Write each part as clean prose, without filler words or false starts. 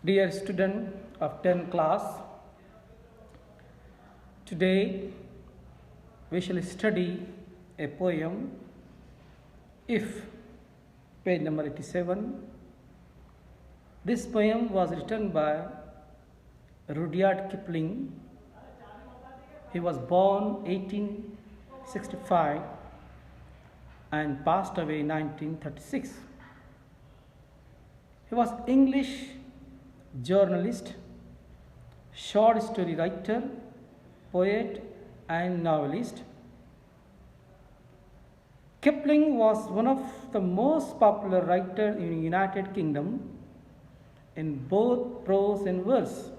Dear student of 10th class, today we shall study a poem, If, page number 87. This poem was written by Rudyard Kipling. He was born 1865 and passed away in 1936. He was English journalist, short story writer, poet and novelist. Kipling was one of the most popular writers in the United Kingdom in both prose and verse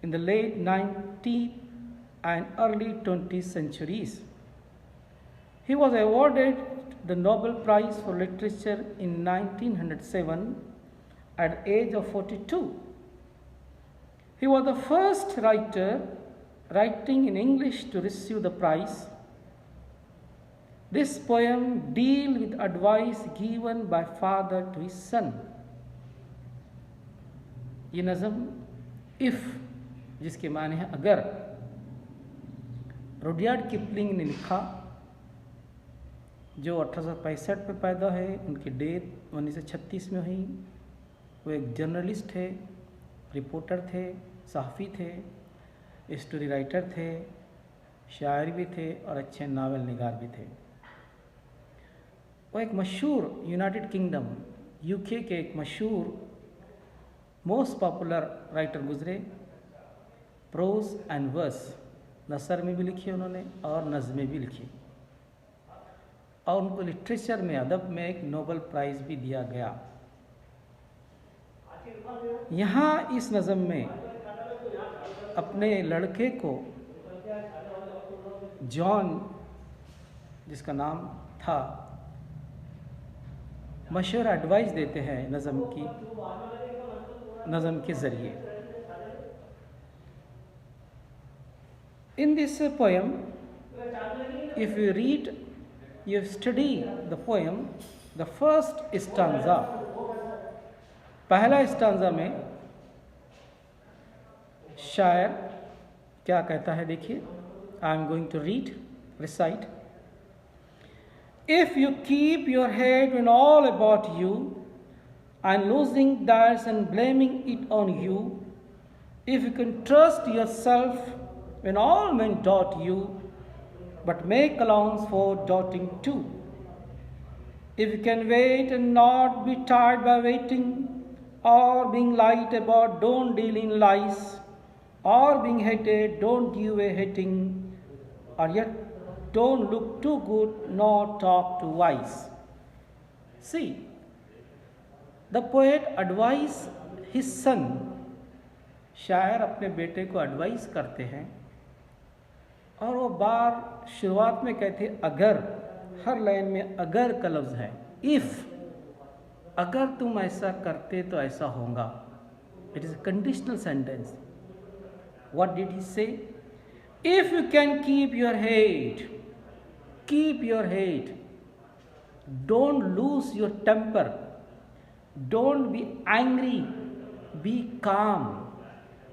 in the late 19th and early 20th centuries. He was awarded the Nobel Prize for Literature in 1907 at the age of 42. He was the first writer writing in English to receive the prize. This poem deals with advice given by father to his son. ये नज़म if जिसके माने हैं अगर, Rudyard Kipling ने लिखा, जो 1865 में पैदा है, उनकी डेथ 1936 में हुई। वो एक जर्नलिस्ट थे, रिपोर्टर थे, सहाफ़ी थे, स्टोरी राइटर थे, शायर भी थे और अच्छे नावल निगार भी थे। वो एक मशहूर यूनाइटेड किंगडम यूके के एक मशहूर मोस्ट पॉपुलर राइटर गुजरे। प्रोज एंड वर्स, नसर में भी लिखी उन्होंने और नज़में भी लिखी, और उनको लिटरेचर में, अदब में एक नोबेल प्राइज़ भी दिया गया। यहाँ इस नज़म में अपने लड़के को जॉन, जिसका नाम था, मशहूर एडवाइस देते हैं नज़म के ज़रिए। In this poem, if you read, you study the poem, the first stanza, पहला स्टांजा में शायर क्या कहता है, देखिए। I am going to read, recite. If you keep your head when all about you, and losing theirs and blaming it on you, if you can trust yourself when all men doubt you, but make allowance for doubting too, if you can wait and not be tired by waiting, or being light about don't deal in lies, or being hated don't give a hating, or yet don't look too good nor talk too wise. See, the poet advised his son. शायर अपने बेटे को advice करते हैं, और वो बार शुरुआत में कहते हैं अगर, हर लाइन में अगर का लफ्ज़ है। इफ़, अगर तुम ऐसा करते तो ऐसा होगा। It is a conditional sentence. What did he say? If you can keep your head, keep your head, don't lose your temper, don't be angry, be calm,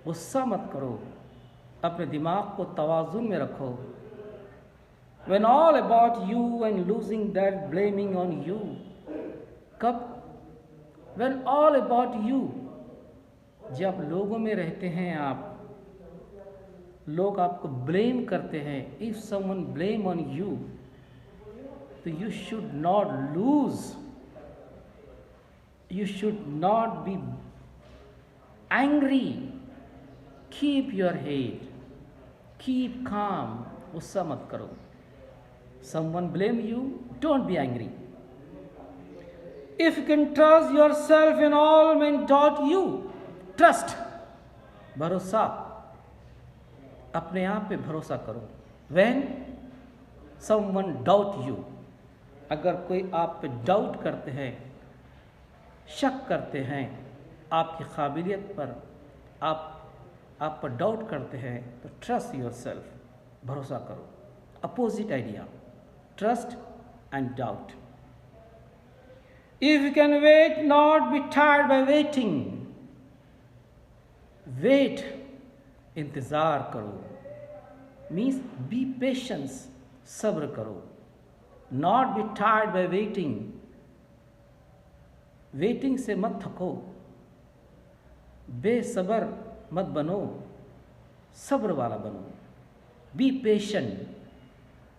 गुस्सा मत करो, अपने दिमाग को तवाज़ुन में रखो। When all about you and losing that blaming on you, कब? When all about you, जब लोगों में रहते हैं आप, लोग आपको ब्लेम करते हैं, if someone blame on you, तो you should not lose, you should not be angry, keep your head, keep calm, गुस्सा मत करो। Someone blame you, don't be angry. If you can trust yourself and all men doubt you, trust, भरोसा, अपने आप पे भरोसा करो। When someone doubt you, अगर कोई आप पे डाउट करते हैं, शक करते हैं आपकी काबिलियत पर, आप पर डाउट करते हैं, तो ट्रस्ट योरसेल्फ, भरोसा करो। Opposite idea, trust and doubt. If you can wait, not be tired by waiting. Wait, इंतज़ार करो, मीन्स बी पेशेंस, सब्र करो। Not be tired by waiting, waiting से मत थको, बेसब्र मत बनो, सब्र वाला बनो। Be patient,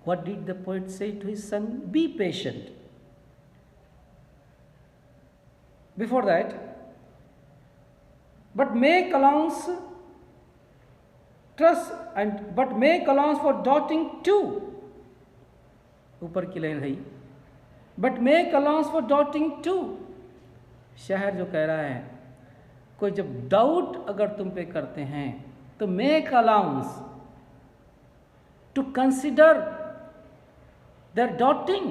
what did the poet say to his son? Be patient. Before that, but make allowance, trust and but make allowance for doubting too. ऊपर की लाइन है, but make allowance for doubting too. शायर जो कह रहा है, कोई जब डाउट अगर तुम पे करते हैं तो make allowance to consider their doubting,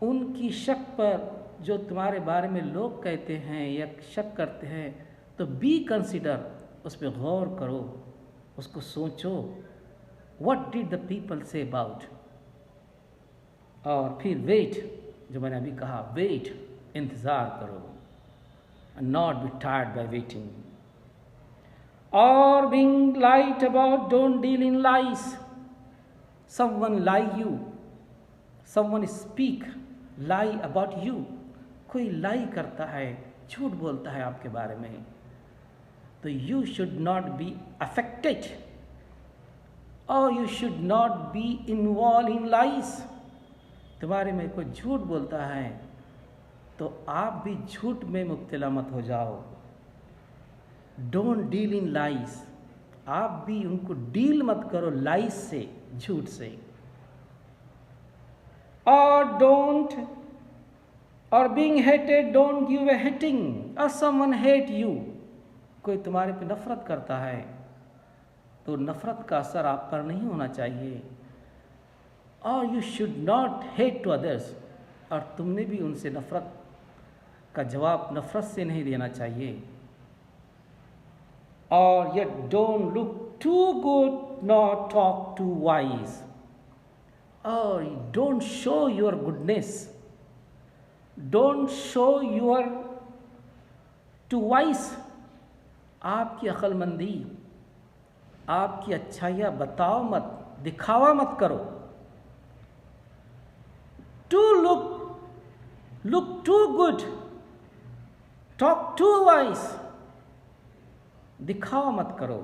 उनकी शक पर जो तुम्हारे बारे में लोग कहते हैं या शक करते हैं, तो बी कंसिडर, उस पर गौर करो, उसको सोचो। What did the people say about, और फिर वेट, जो मैंने अभी कहा, वेट, इंतज़ार करो, not be tired by waiting. और being lied about, don't deal in lies. Someone lie you, someone speak lie about you, कोई लाई करता है, झूठ बोलता है आपके बारे में, तो you should not be affected or you should not be involved in lies। तुम्हारे में कोई झूठ बोलता है तो आप भी झूठ में मुब्तला मत हो जाओ। डोंट डील इन लाइज, आप भी उनको डील मत करो लाइज से, झूठ से। और डोंट, और being hated, don't give a hating, और समवन हेट यू, कोई तुम्हारे पे नफरत करता है तो नफरत का असर आप पर नहीं होना चाहिए। और you should not hate to others, और तुमने भी उनसे नफरत का जवाब नफरत से नहीं देना चाहिए। और yet don't look too good nor talk too wise, or don't show your goodness, don't show your too wise, आपकी अक्लमंदी, आपकी अच्छाइयाँ बताओ मत, दिखावा मत करो। to look too good, talk too wise, दिखावा मत करो।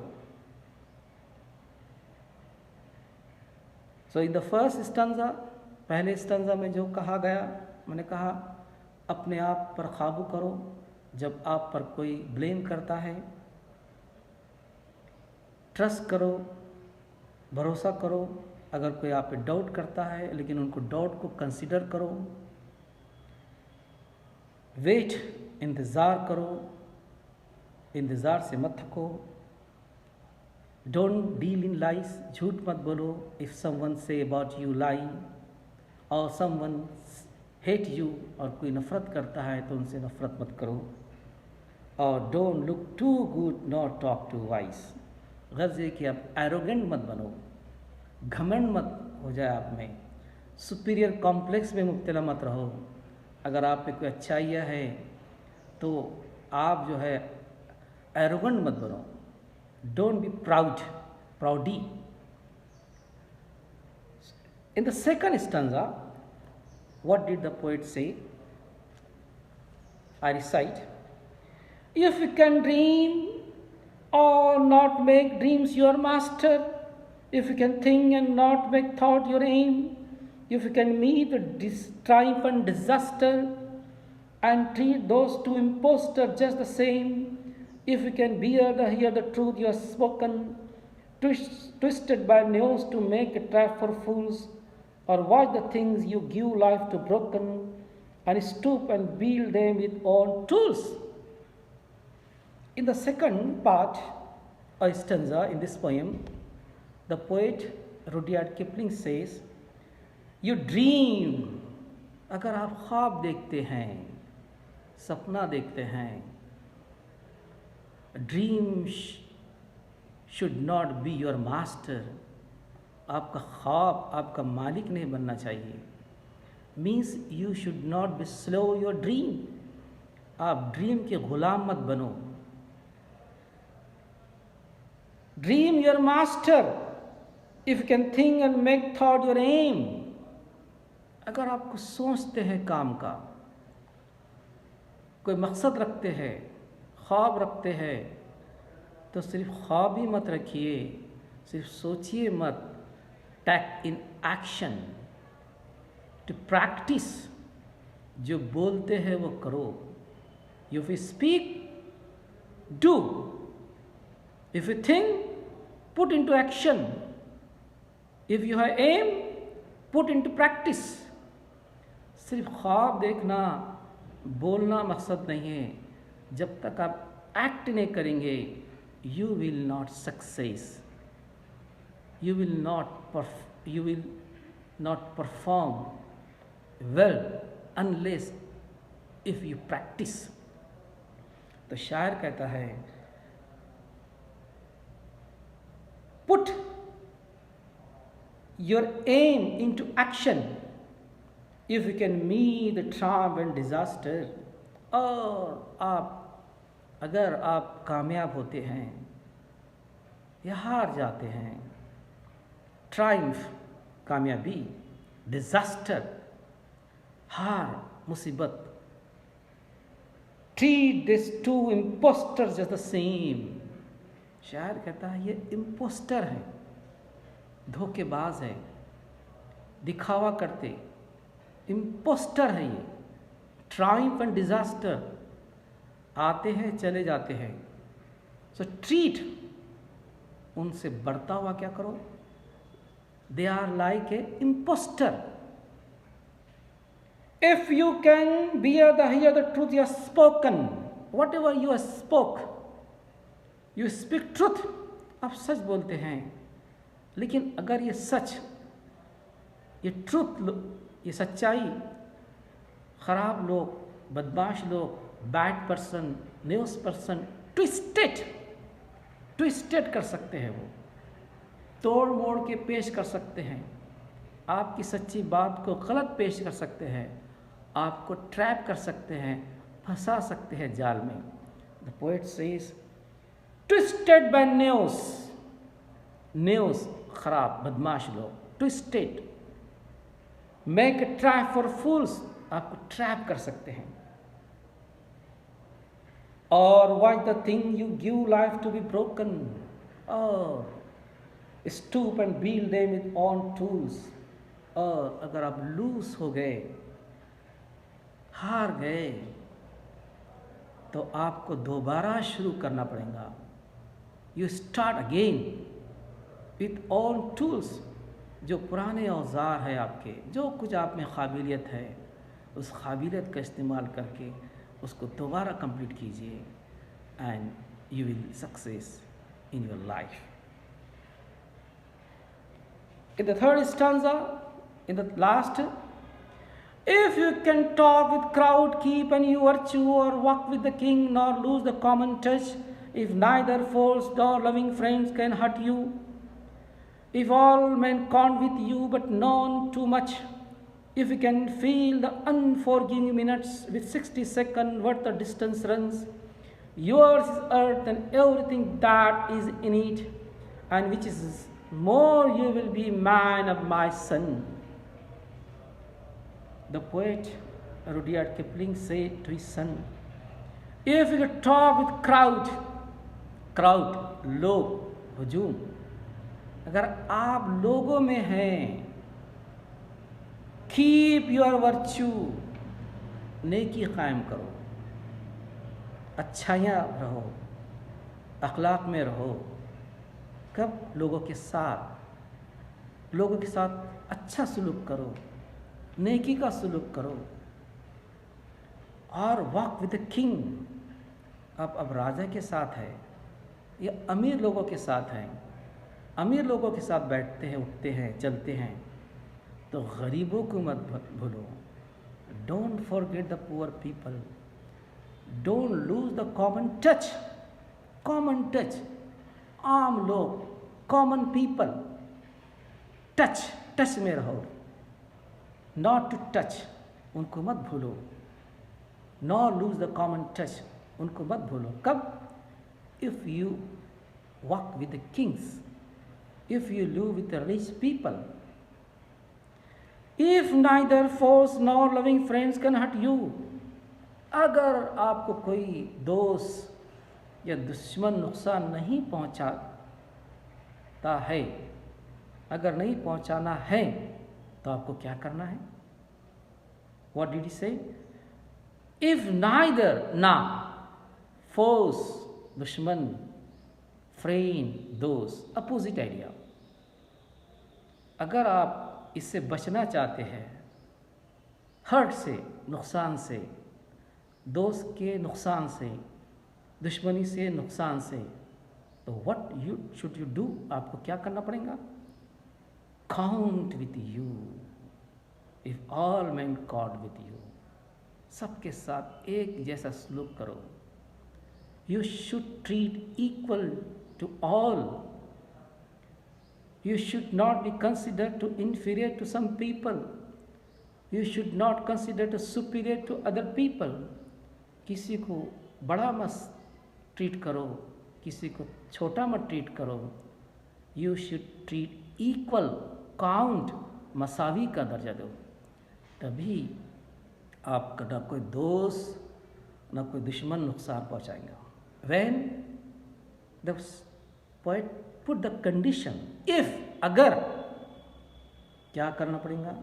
सो इन द फर्स्ट स्टंजा, पहले स्टंजा में जो कहा गया, मैंने कहा अपने आप पर काबू करो जब आप पर कोई ब्लेम करता है, ट्रस्ट करो, भरोसा करो अगर कोई आप पे डाउट करता है, लेकिन उनको डाउट को कंसिडर करो। वेट, इंतज़ार करो, इंतज़ार से मत थको। डोंट डील इन लाइज, झूठ मत बोलो। If someone say about you lie, और समवन हेट यू, और कोई नफ़रत करता है तो उनसे नफ़रत मत करो। और don't look too good not talk too wise, गर्ज है कि आप एरोगेंट मत बनो, घमंड मत हो जाए आप में, सुपीरियर कॉम्प्लेक्स में मुब्तला मत रहो। अगर आप पे कोई अच्छाइयाँ है तो आप जो है एरोगेंट मत बनो। Don't be प्राउडी। In the second stanza, what did the poet say? I recite, if you can dream or not make dreams your master, if you can think and not make thought your aim, if you can meet the triumph and disaster and treat those two impostors just the same, if you can hear the truth you have spoken, twisted by nails to make a trap for fools, or watch the things you give life to broken, and stoop and build them with own tools. In the second part or stanza in this poem, the poet Rudyard Kipling says, you dream, अगर आप ख्वाब देखते हैं, सपना देखते हैं, dream should not be your master, आपका ख्वाब आपका मालिक नहीं बनना चाहिए। Means you should not be slow your dream, आप ड्रीम के ग़ुलाम मत बनो। Dream your master if you can think and make thought your aim. अगर आप कुछ सोचते हैं काम का, कोई मकसद रखते हैं, ख्वाब रखते हैं, तो सिर्फ ख्वाब ही मत रखिए, सिर्फ सोचिए मत. Take in action, to practice. जो बोलते हैं वो करो. If you speak, do. If you think, put into action. If you have aim, put into practice. सिर्फ ख्वाब देखना, बोलना मकसद नहीं है. जब तक आप एक्ट नहीं करेंगे, you will not success. You will not perform well unless if you practice. तो शायर कहता है, put your aim into action if you can meet the triumph and disaster. और अगर आप कामयाब होते हैं या हार जाते हैं, ट्रायम्फ कामयाबी, डिजास्टर हार मुसीबत. Treat this to impostors as the same. शायर कहता है ये इम्पोस्टर है, धोखेबाज है, दिखावा करते, इम्पोस्टर है ये. ट्रायम्फ एंड डिजास्टर आते हैं चले जाते हैं. सो ट्रीट, उनसे बढ़ता हुआ क्या करो. They are like a impostor. If you can bear the hear the truth you have spoken, whatever you have spoke, you speak truth. आप सच बोलते हैं, लेकिन अगर ये सच, ये ट्रूथ, ये सच्चाई, खराब लोग, बदमाश लोग, bad person, news person twisted कर सकते हैं, वो तोड़ मोड़ के पेश कर सकते हैं, आपकी सच्ची बात को गलत पेश कर सकते हैं, आपको ट्रैप कर सकते हैं, फंसा सकते हैं जाल में. The poet says twisted by news खराब बदमाश लोग, twisted. Make a trap for fools, आपको ट्रैप कर सकते हैं. और watch the thing you give life to be broken, और stoop and build them with on tools. और अगर आप लूज हो गए, हार गए, तो आपको दोबारा शुरू करना पड़ेगा. You start again with on tools. जो पुराने औजार है आपके, जो कुछ आप में काबिलियत है, उस काबिलियत का इस्तेमाल करके उसको दोबारा कंप्लीट कीजिए, and you will success in your life. In the third stanza, in the last, if you can talk with crowd, keep and you virtue, or walk with the king, nor lose the common touch, if neither false nor loving friends can hurt you, if all men count with you but none too much, if you can feel the unforgiving minutes with 60 seconds worth the distance runs, yours is earth and everything that is in it, and which is more you will be man of my son. The poet Rudyard Kipling said to his son, if you talk with crowd, लोग, हुजूम, अगर आप लोगों में हैं, keep your virtue, नेकी कायम करो, अच्छाइयाँ रहो, अखलाक में रहो. कब? लोगों के साथ अच्छा सलूक करो, नेकी का सलूक करो. और वॉक विद द किंग, आप अब राजा के साथ है या अमीर लोगों के साथ हैं. अमीर लोगों के साथ बैठते हैं, उठते हैं, चलते हैं, तो गरीबों को मत भूलो. Don't forget the poor people, don't lose the common touch. आम लोग, कॉमन पीपल, टच में रहो, नॉट टू टच, उनको मत भूलो. Not lose the common touch, उनको मत भूलो. कब? If you walk with the kings, if you live with the rich people. If neither foes nor loving friends can hurt you, अगर आपको कोई दोस्त या दुश्मन नुकसान नहीं पहुंचाता है, अगर नहीं पहुंचाना है, तो आपको क्या करना है? What did he say? If neither, ना, foes, दुश्मन, friend, दोस्त, अपोजिट आइडिया। अगर आप इससे बचना चाहते हैं, हर्ट से, नुकसान से, दोस्त के नुकसान से, दुश्मनी से, नुकसान से, तो what you should you do? आपको क्या करना पड़ेगा? Count with you if all man caught with you. सबके साथ एक जैसा सलूक करो। You should treat equal to all. You should not be considered to inferior to some people. You should not consider to superior to other people. किसी को बड़ा मत ट्रीट करो, किसी को छोटा मत ट्रीट करो। You should treat equal, count, मसावी का दर्जा दो। तभी आपका ना कोई दोस्त ना कोई दुश्मन नुकसान पहुंचाएगा। When the poet put the condition, if, अगर, क्या करना पड़ेगा?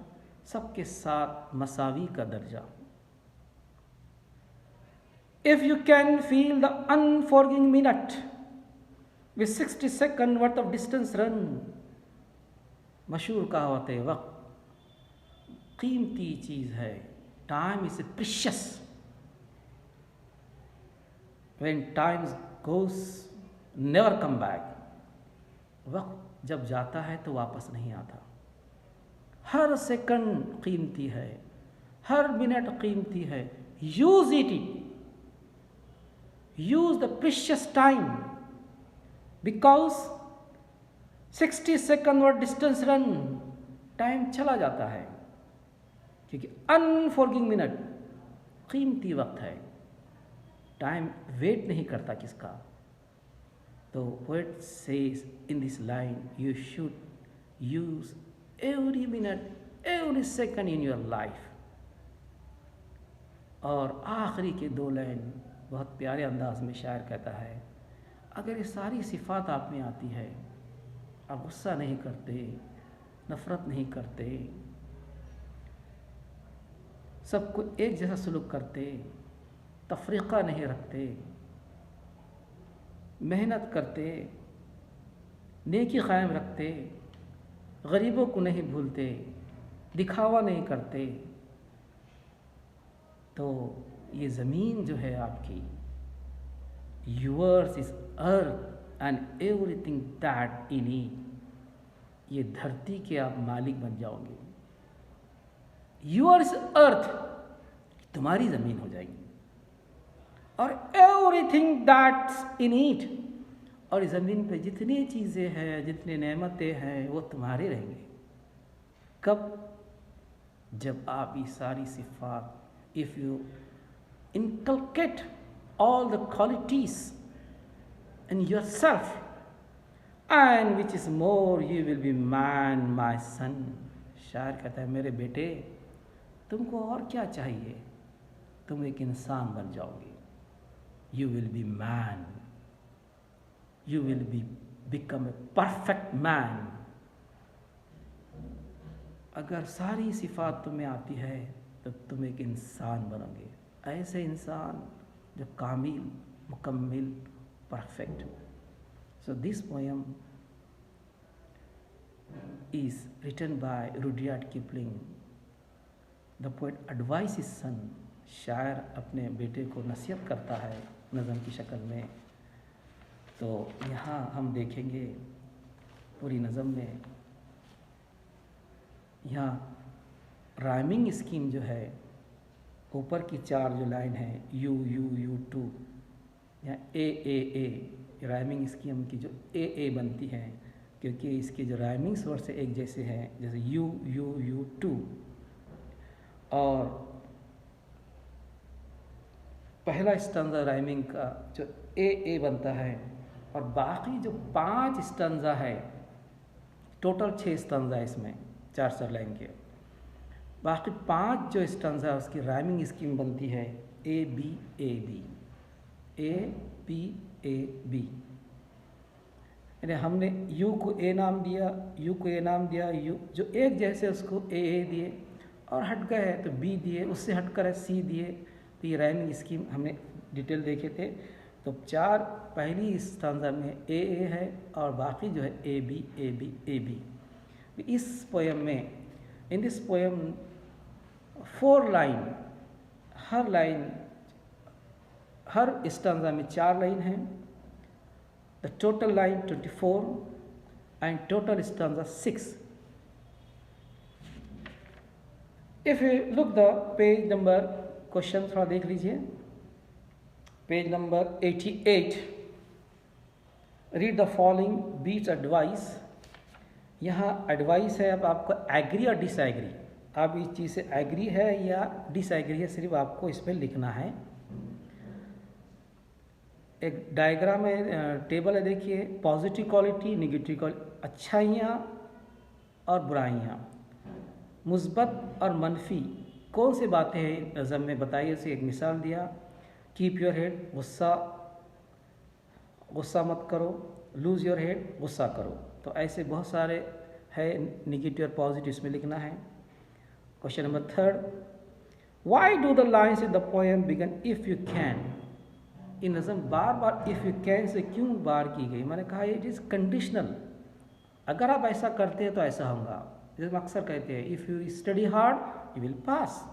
सबके साथ मसावी का दर्जा। If you can feel the unforgiving minute with 60 seconds worth of distance run, मशहूर कहावत है, वक्त कीमती चीज है। Time is precious. When time goes, never come back. वक्त जब जाता है तो वापस नहीं आता। हर सेकंड कीमती है, हर मिनट कीमती है। Use it, use the precious time, because 60 second और डिस्टेंस रन, टाइम चला जाता है, क्योंकि अनफॉरगिविंग मिनट कीमती वक्त है। टाइम वेट नहीं करता किसका। तो poet says in this line, you should use every minute, every second in your life. और आखिरी के 2 लाइन बहुत प्यारे अंदाज में शायर कहता है, अगर ये सारी सिफात आप में आती है, आप गुस्सा नहीं करते, नफरत नहीं करते, सबको एक जैसा सलूक करते, तफरीक़ा नहीं रखते, मेहनत करते, नेकी कायम रखते, गरीबों को नहीं भूलते, दिखावा नहीं करते, तो ये ज़मीन जो है आपकी, yours is earth and everything that in it, ये धरती के आप मालिक बन जाओगे। yours earth, तुम्हारी ज़मीन हो जाएगी, और एवरीथिंग दैट्स इन इट, और इस ज़मीन पे जितनी चीज़ें हैं, जितनी नेमतें हैं, वो तुम्हारे रहेंगे। कब? जब आप ये सारी सिफात, if you inculcate all the qualities in yourself, and which is more you will be man my son. शायर कहता है, मेरे बेटे, तुमको और क्या चाहिए? तुम एक इंसान बन जाओगे। You will be man. You will become a perfect man. अगर सारी सिफात तुम्हें आती है तो तुम एक इंसान बनोगे, ऐसे इंसान जो कामिल, मुकम्मिल, perfect. So this poem is written by Rudyard Kipling. The poet advises his son. शायर अपने बेटे को नसीहत करता है नज़म की शक्ल में। तो यहाँ हम देखेंगे पूरी नज़म में, यहाँ राइमिंग स्कीम जो है, ऊपर की 4 जो लाइन है, यू यू यू टू, यहाँ ए राइमिंग स्कीम की जो ए बनती है, क्योंकि इसके जो राइमिंग वर्ड से एक जैसे हैं, जैसे यू यू यू टू। और पहला स्टैंजा राइमिंग का जो ए बनता है, और बाकी जो 5 स्टंजा है, टोटल 6 स्टंजा इसमें 4 लाइन के, बाकी 5 जो स्टंजा है उसकी राइमिंग स्कीम बनती है A B A B, A B A B. यानी हमने यू को ए नाम दिया, यू को ए नाम दिया, यू जो एक जैसे उसको ए दिए, और हट गए तो बी दिए, उससे हटकर है सी दिए। तो ये राइमिंग स्कीम हमने डिटेल देखे थे। तो 4 पहली स्टांजा में ए है और बाकी जो है A B A B A B. इस पोएम में, इन दिस पोएम 4 लाइन, हर स्टांजा में 4 लाइन है। The total line 24 and total stanza 6। If you look the page number, question थोड़ा देख लीजिए, page number 88, read the following beats advice. यहाँ advice है, अब आपको एग्री और डिसएग्री, आप इस चीज़ से एग्री है या डिसएग्री है, सिर्फ आपको इसमें लिखना है। एक डायग्राम है, टेबल है, देखिए, पॉजिटिव क्वालिटी, नेगेटिव क्वालिटी, अच्छाइयाँ और बुराइयाँ, मुस्बत और मनफी कौन सी बातें हैं नज़म में बताइए। उसे एक मिसाल दिया, कीप योर हेड, गुस्सा मत करो, लूज़ योर हेड, गुस्सा करो। तो ऐसे बहुत सारे है, नेगेटिव और पॉजिटिव इसमें लिखना है। Question number 3, why do the lines in the poem begin if you can. ये नज़म बार बार इफ़ यू कैन से क्यों बार की गई? मैंने कहा इट इज़ कंडीशनल, अगर आप ऐसा करते हैं तो ऐसा होगा। जैसे अक्सर कहते हैं, if you study hard you will pass,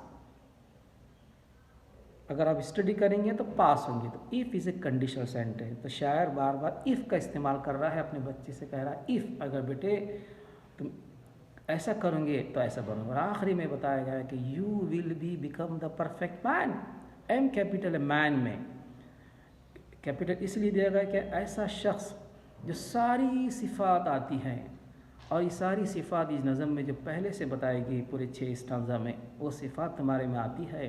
अगर आप स्टडी करेंगे तो पास होंगे। तो if is a conditional sentence. तो शायर बार बार इफ़ का इस्तेमाल कर रहा है, अपने बच्चे से कह रहा है इफ़, अगर बेटे तुम ऐसा करोगे तो ऐसा बनोगे। और आखिरी में बताया गया है कि you will be become the perfect man. M capital है मैन में, कैपिटल इसलिए दिया गया कि ऐसा शख्स जो सारी सिफ़ात आती हैं, और ये सारी सिफ़ात इस नज़म में जो पहले से बताई गई पूरे 6 स्टांजा में, वो सिफ़ात तुम्हारे में आती है,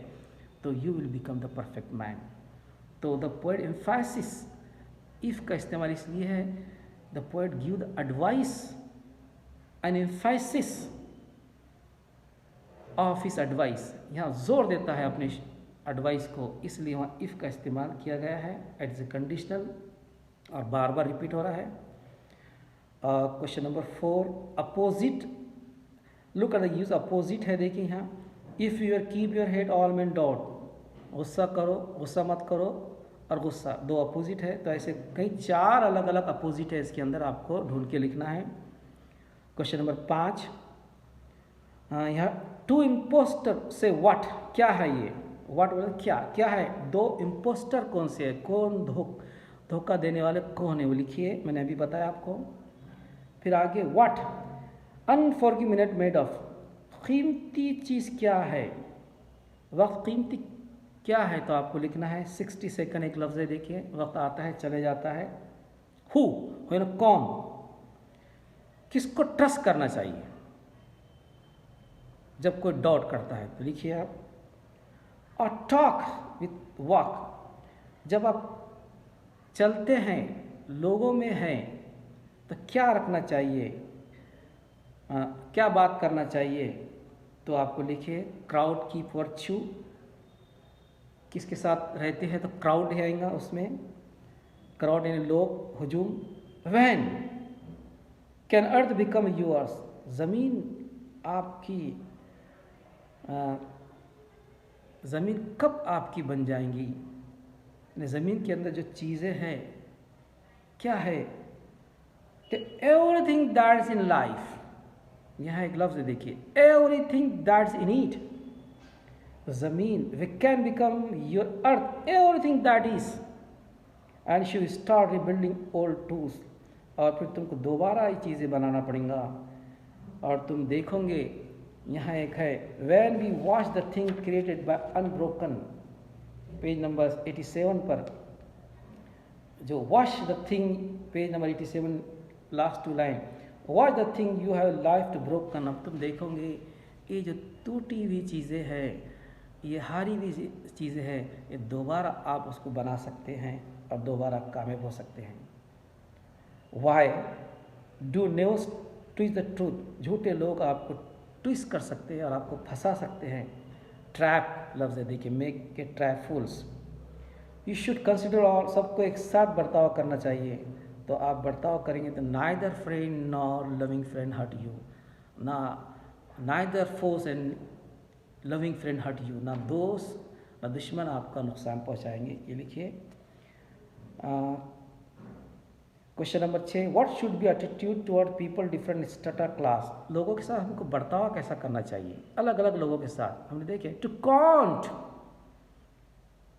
तो you will become the perfect man. तो द पोएट एम्फेसिस, इफ़ का इस्तेमाल इसलिए है, the poet give the advice N emphasis of his advice, यहाँ जोर देता है अपने एडवाइस को, इसलिए वहाँ इफ़ का इस्तेमाल किया गया है एज ए कंडीशनल, और बार बार रिपीट हो रहा है। Question number 4, opposite, look at the use opposite है, देखिए यहाँ, if you are keep your head all man dot, गुस्सा करो, गुस्सा मत करो, और गुस्सा 2 अपोजिट है। तो ऐसे कई 4 अलग अलग अपोजिट है इसके अंदर, आपको ढूंढ के लिखना है। क्वेश्चन नंबर 5, यहाँ 2 इम्पोस्टर से व्हाट, क्या है ये, व्हाट बोले क्या है, 2 इम्पोस्टर कौन से है, कौन धोखा देने वाले कौन है, वो लिखिए, मैंने अभी बताया आपको। फिर आगे व्हाट, अनफॉर्गिव मेड ऑफ, कीमती चीज़ क्या है, वक्त कीमती क्या है, तो आपको लिखना है 60 सेकंड, एक लफ्ज़ है, देखिए वक्त आता है चले जाता है। हु, कौन, किसको ट्रस्ट करना चाहिए जब कोई डाउट करता है, तो लिखिए आप। और टॉक विथ वॉक, जब आप चलते हैं, लोगों में हैं, तो क्या रखना चाहिए, क्या बात करना चाहिए, तो आपको लिखिए क्राउड कीप वर्च्यू, किसके साथ रहते हैं तो क्राउड आएगा उसमें, क्राउड यानी लोग, हुजूम। When can earth become yours, ज़मीन आपकी, ज़मीन कब आपकी बन जाएंगी, ज़मीन के अंदर जो चीज़ें हैं क्या है, एवरीथिंग दैट्स इन लाइफ, यहाँ एक लफ्ज़ देखिए, एवरीथिंग दैट्स इन इट, ज़मीन, we can become your earth, everything that is, and you start rebuilding old tools, और फिर तुमको दोबारा ये चीज़ें बनाना पड़ेगा, और तुम देखोगे, यहाँ एक है, when we watch the thing created by unbroken, page number 87 पर जो watch the thing, page number 87 last 2 line, watch the thing you have life to broken. अब तुम देखोगे ये जो टूटी हुई चीज़ें हैं, ये हारी हुई चीज़ें हैं, ये दोबारा आप उसको बना सकते हैं और दोबारा कामयाब हो सकते हैं। Why do news twist the truth, झूठे लोग आपको ट्विस्ट कर सकते हैं और आपको फंसा सकते हैं। ट्रैप लफ्ज़ है, देखिए, मेक के trap fools. You should consider all, सबको एक साथ बर्ताव करना चाहिए। तो आप बर्ताव करेंगे तो neither friend nor loving friend hurt you, ना neither force and loving friend hurt you, ना दोस्त ना दुश्मन आपका नुकसान पहुंचाएंगे। ये लिखिए। Question number 6, what should be attitude toward people different strata class, लोगों के साथ हमको बर्ताव कैसा करना चाहिए, अलग अलग लोगों के साथ। हमने देखे, to count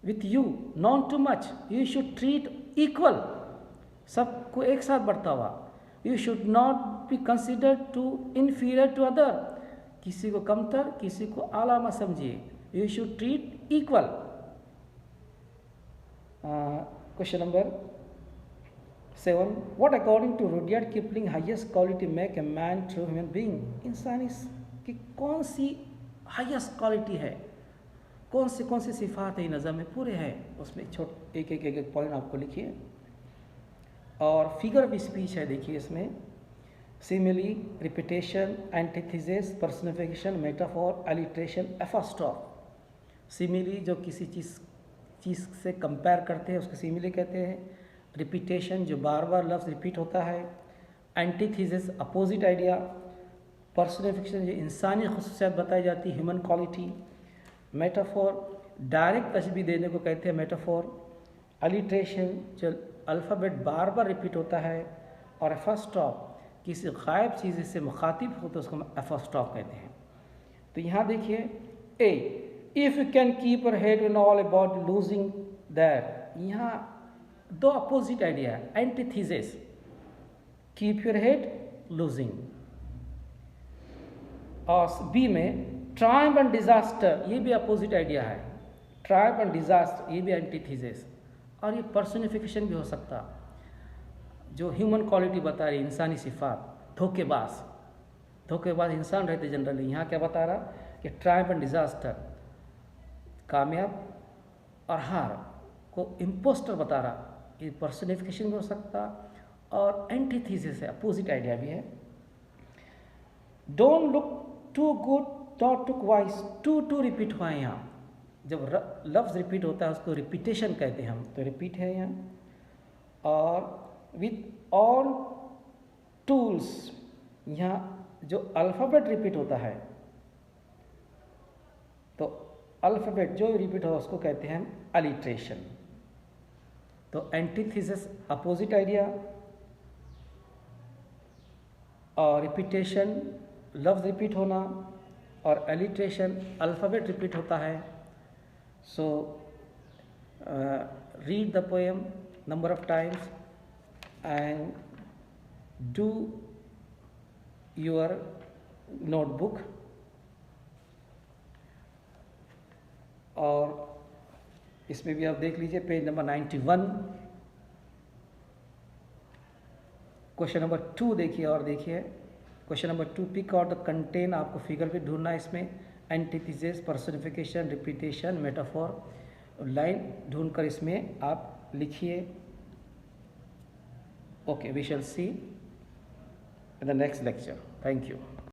with you not too much, you should treat equal, सबको एक साथ बर्तावा। You should not be considered to inferior to other, किसी को कमतर किसी को आला मत समझिए। You should treat equal. Question number 7, what according to Rudyard Kipling highest quality make a man true human being, इंसानी की कौन सी हाईएस्ट क्वालिटी है, कौन सी सिफात है नज़र में पूरे हैं, उसमें एक पॉइंट आपको लिखिए। और फिगर ऑफ स्पीच है, देखिए इसमें simile, repetition, antithesis, personification, metaphor, alliteration, apostrophe. Simile जो किसी चीज़ से कंपेयर करते हैं उसको सिमिली कहते हैं। रिपीटेशन जो बार बार लफ्ज़ रिपीट होता है। Antithesis opposite idea. पर्सनिफिकेशन जो इंसानी खसूसियात बताई जाती है, ह्यूमन क्वालिटी। मेटाफोर डायरेक्ट तशबीह देने को कहते हैं मेटाफोर। एलिट्रेशन जो अल्फ़ाबेट बार बार रिपीट होता है। और एपोस्ट्रोफ किसी गायब चीज़ से मुखातिब हो तो उसको एपोस्ट्रोफ कहते हैं। तो यहाँ देखिए, a if you can keep your head in all about losing that, यहाँ दो अपोजिट आइडिया है। Antithesis keep your head losing, और बी में ट्रायम्फ एंड डिजास्टर, ये भी अपोजिट आइडिया है। ट्रायम्फ एंड डिजास्टर ये भी एंटीथेसिस। और ये पर्सनिफिकेशन भी हो सकता, जो ह्यूमन क्वालिटी बता रही इंसानी सिफात। धोखेबाज इंसान रहते जनरली, यहाँ क्या बता रहा कि ट्रायम्फ एंड डिजास्टर कामयाब और हार को इम्पोस्टर बता रहा, ये पर्सनिफिकेशन भी हो सकता और एंटीथेसिस है, अपोजिट आइडिया भी है। Don't look too good not too wise, too repeat हुआ है यहाँ। जब लफ्ज़ रिपीट होता है उसको रिपीटेशन कहते हैं हम, तो रिपीट है यहाँ। और विथ ऑल टूल्स, यहाँ जो अल्फ़ाबेट रिपीट होता है, तो अल्फ़ाबेट जो रिपीट होगा उसको कहते हैं हम अलिट्रेशन। तो एंटीथेसिस अपोजिट आइडिया, और रिपीटेशन लफ्ज़ रिपीट होना, और एलिट्रेशन अल्फ़ाबेट रिपीट होता है। So read the poem number of times and do your notebook। और इसमें भी आप देख लीजिए पेज नंबर 91। क्वेश्चन नंबर 2 देखिए, और देखिए question number 2, pick out the content, आपको फिगर भी ढूंढना है इसमें। Antithesis, personification, repetition, metaphor, line ढूंढकर इसमें आप लिखिए। Okay, we shall see in the next lecture. Thank you.